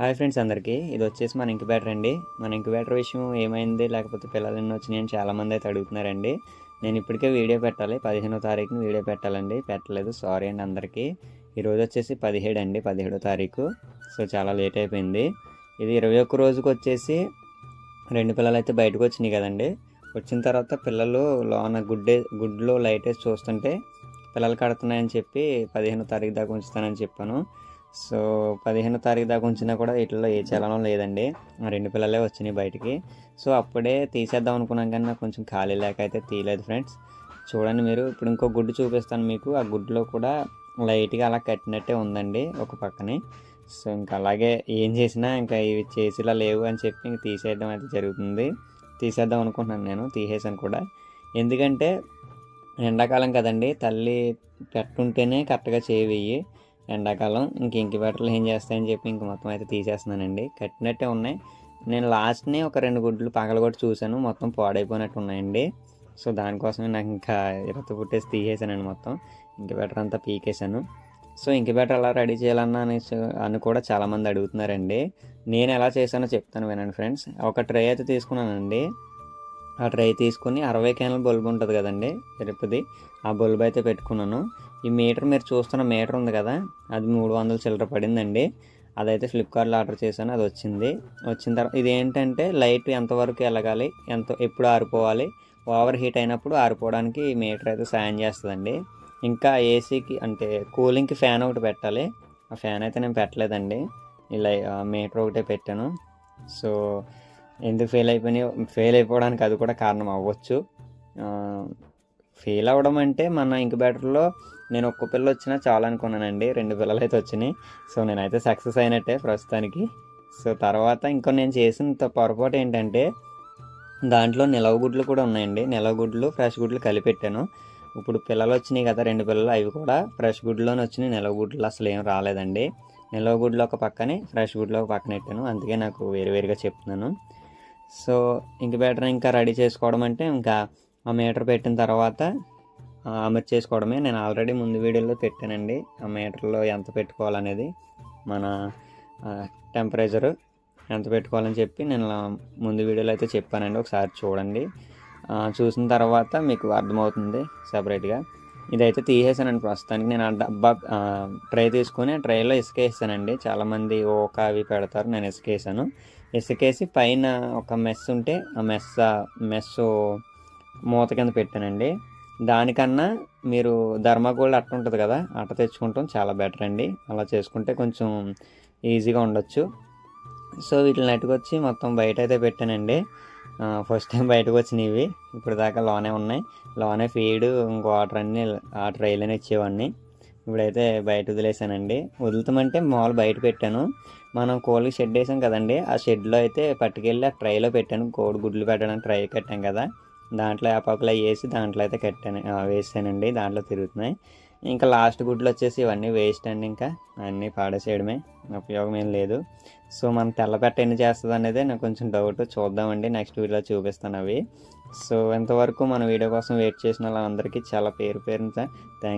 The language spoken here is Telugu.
హాయ్ ఫ్రెండ్స్ అందరికీ, ఇది వచ్చేసి మన ఇంక్యుబేటర్ అండి. మన ఇంక్యుబేటర్ విషయం ఏమైంది, లేకపోతే పిల్లలు ఎన్ని వచ్చినాయి అని చాలామంది అయితే అడుగుతున్నారండి. నేను ఇప్పటికే వీడియో పెట్టాలి, 15వ తారీఖున వీడియో పెట్టాలండి, పెట్టలేదు, సారీ అండి అందరికీ. ఈరోజు వచ్చేసి 17 అండి, 17వ తారీఖు. సో చాలా లేట్ అయిపోయింది. ఇది 21 రోజుకి వచ్చేసి 2 పిల్లలు అయితే బయటకు వచ్చినాయి కదండి. వచ్చిన తర్వాత పిల్లలు లోన గుడ్లో లైట్ వేసి చూస్తుంటే పిల్లలు కడుతున్నాయని చెప్పి 15వ తారీఖు దాకా ఉంచుతానని చెప్పాను. సో 15వ తారీఖు దాకా ఉంచినా కూడా వీటిలో ఏ చలనం లేదండి. 2 పిల్లలే వచ్చినాయి బయటికి. సో అప్పుడే తీసేద్దాం అనుకున్నాం కానీ నాకు కొంచెం ఖాళీ లేక అయితే తీయలేదు ఫ్రెండ్స్. చూడండి మీరు, ఇప్పుడు ఇంకో గుడ్డు చూపిస్తాను మీకు. ఆ గుడ్లో కూడా లైట్గా అలా కట్టినట్టే ఉందండి ఒక పక్కనే. సో ఇంకా అలాగే ఏం చేసినా ఇంకా ఇవి చేసేలా లేవు అని చెప్పి ఇంక తీసేయడం అయితే జరుగుతుంది. తీసేద్దాం అనుకుంటున్నాను, నేను తీసేసాను కూడా. ఎందుకంటే ఎండాకాలం కదండి, తల్లి పెట్టుంటేనే కరెక్ట్గా చేయవేయి. ఎండాకాలం ఇంక్యుబేటర్లు ఏం చేస్తాయని చెప్పి ఇంక మొత్తం అయితే తీసేస్తున్నానండి. కట్టినట్టే ఉన్నాయి. నేను లాస్ట్ని ఒక 2 గుడ్లు పగలగొట్టి చూశాను, మొత్తం పాడైపోయినట్టు ఉన్నాయండి. సో దానికోసమే నాకు ఇంకా ఇరత పుట్టేసి తీసేసానండి మొత్తం. ఇంక్యుబేటర్ అంతా పీకేశాను. సో ఇంక్యుబేటర్ ఎలా రెడీ చేయాలన్నా అని కూడా చాలామంది అడుగుతున్నారండి. నేను ఎలా చేశానో చెప్తాను వినండి ఫ్రెండ్స్. ఒక ట్రే అయితే తీసుకున్నానండి. ఆ ట్రే తీసుకుని 60 క్యాన్ల బల్బు ఉంటుంది కదండి, ఎరుపుది, ఆ బల్బు అయితే పెట్టుకున్నాను. ఈ మీటర్ మీరు చూస్తున్న మీటర్ ఉంది కదా, అది 300 చిల్లర పడిందండి. అదైతే ఫ్లిప్కార్ట్లో ఆర్డర్ చేశాను, అది వచ్చింది. వచ్చిన తర్వాత ఇది ఏంటంటే లైట్ ఎంతవరకు వెలగాలి, ఎప్పుడు ఆరిపోవాలి, ఓవర్ హీట్ అయినప్పుడు ఆరిపోవడానికి ఈ మీటర్ అయితే సాయం చేస్తుందండి. ఇంకా ఏసీకి అంటే కూలింగ్కి ఫ్యాన్ ఒకటి పెట్టాలి. ఆ ఫ్యాన్ అయితే నేను పెట్టలేదండి, ఇలా మీటర్ ఒకటే పెట్టాను. సో ఎందుకు ఫెయిల్ అయిపోవడానికి అది కూడా కారణం అవ్వచ్చు. ఫెయిల్ అవ్వడం అంటే మన ఇంక్యుబేటర్లో నేను ఒక్క పిల్ల వచ్చినా చాలా అనుకున్నానండి, 2 పిల్లలు అయితే వచ్చినాయి. సో నేనైతే సక్సెస్ అయినట్టే ప్రస్తుతానికి. సో తర్వాత ఇంకో నేను చేసిన పొరపాటు ఏంటంటే దాంట్లో నిలవ గుడ్లు కూడా ఉన్నాయండి. నిలవ గుడ్లు ఫ్రెష్ గుడ్లు కలిపెట్టాను. ఇప్పుడు పిల్లలు వచ్చినాయి కదా 2 పిల్లలు, అవి కూడా ఫ్రెష్ గుడ్లోనే వచ్చినాయి. నిలవ గుడ్లు అసలు ఏం రాలేదండి. నిలవ గుడ్లు ఒక పక్కనే, ఫ్రెష్ గుడ్లు ఒక పక్కన పెట్టాను, అందుకే నాకు వేరువేరుగా చెప్తున్నాను. సో ఇంక్యుబేటర్ ఇంకా రెడీ చేసుకోవడం అంటే ఇంకా ఆ మీటర్ పెట్టిన తర్వాత అమర్చేసుకోవడమే. నేను ఆల్రెడీ ముందు వీడియోలో పెట్టానండి ఆ మీటర్లో ఎంత పెట్టుకోవాలనేది, మన టెంపరేచరు ఎంత పెట్టుకోవాలని చెప్పి నేను ముందు వీడియోలో అయితే చెప్పానండి. ఒకసారి చూడండి, చూసిన తర్వాత మీకు అర్థమవుతుంది సపరేట్గా. ఇదైతే తీసేసానండి ప్రస్తుతానికి. నేను ఆ డబ్బా ట్రే తీసుకొని ఆ ట్రేలో ఇసుక వేసానండి. చాలామంది ఓక అవి పెడతారు, నేను ఇసుక వేసాను. ఇసుకేసి పైన ఒక మెస్ ఉంటే ఆ మెస్ మూత కింద పెట్టానండి. దానికన్నా మీరు ధర్మగోల్డ్ అట్ట ఉంటుంది కదా, అట్ట తెచ్చుకుంటాం చాలా బెటర్ అండి. అలా చేసుకుంటే కొంచెం ఈజీగా ఉండొచ్చు. సో వీటిని నెట్టుకొచ్చి మొత్తం బయట అయితే పెట్టానండి. ఫస్ట్ టైం బయటకు వచ్చినవి, ఇప్పుడు దాకా లోనే ఉన్నాయి. లోనే ఫీడ్ ఇంకో వాటర్ అన్నీ ఆ ట్రైలోనే ఇచ్చేవాడిని. ఇప్పుడైతే బయట వదిలేసానండి. వదులుతామంటే మామూలు బయట పెట్టాను. మనం కోళ్ళకి షెడ్ వేసాం కదండి, ఆ షెడ్లో అయితే పట్టుకెళ్ళి ఆ ట్రైలో పెట్టాను. కోడి గుడ్లు పెట్టడానికి ట్రై కట్టాం కదా, దాంట్లో యాపాకులు వేసి దాంట్లో అయితే వేసానండి. దాంట్లో తిరుగుతున్నాయి. ఇంకా లాస్ట్ గుడ్లు వచ్చేసి ఇవన్నీ వేస్ట్ అండి, ఇంకా అన్నీ పాడేసేయడమే, ఉపయోగం ఏం లేదు. సో మన తెల్లపెట్ట ఎన్ని చేస్తుంది అనేది నాకు కొంచెం డౌట్, చూద్దామండి, నెక్స్ట్ వీడియోలో చూపిస్తాను అవి. సో ఇంతవరకు మన వీడియో కోసం వెయిట్ చేసిన వాళ్ళందరికీ చాలా పేరున థ్యాంక్స్.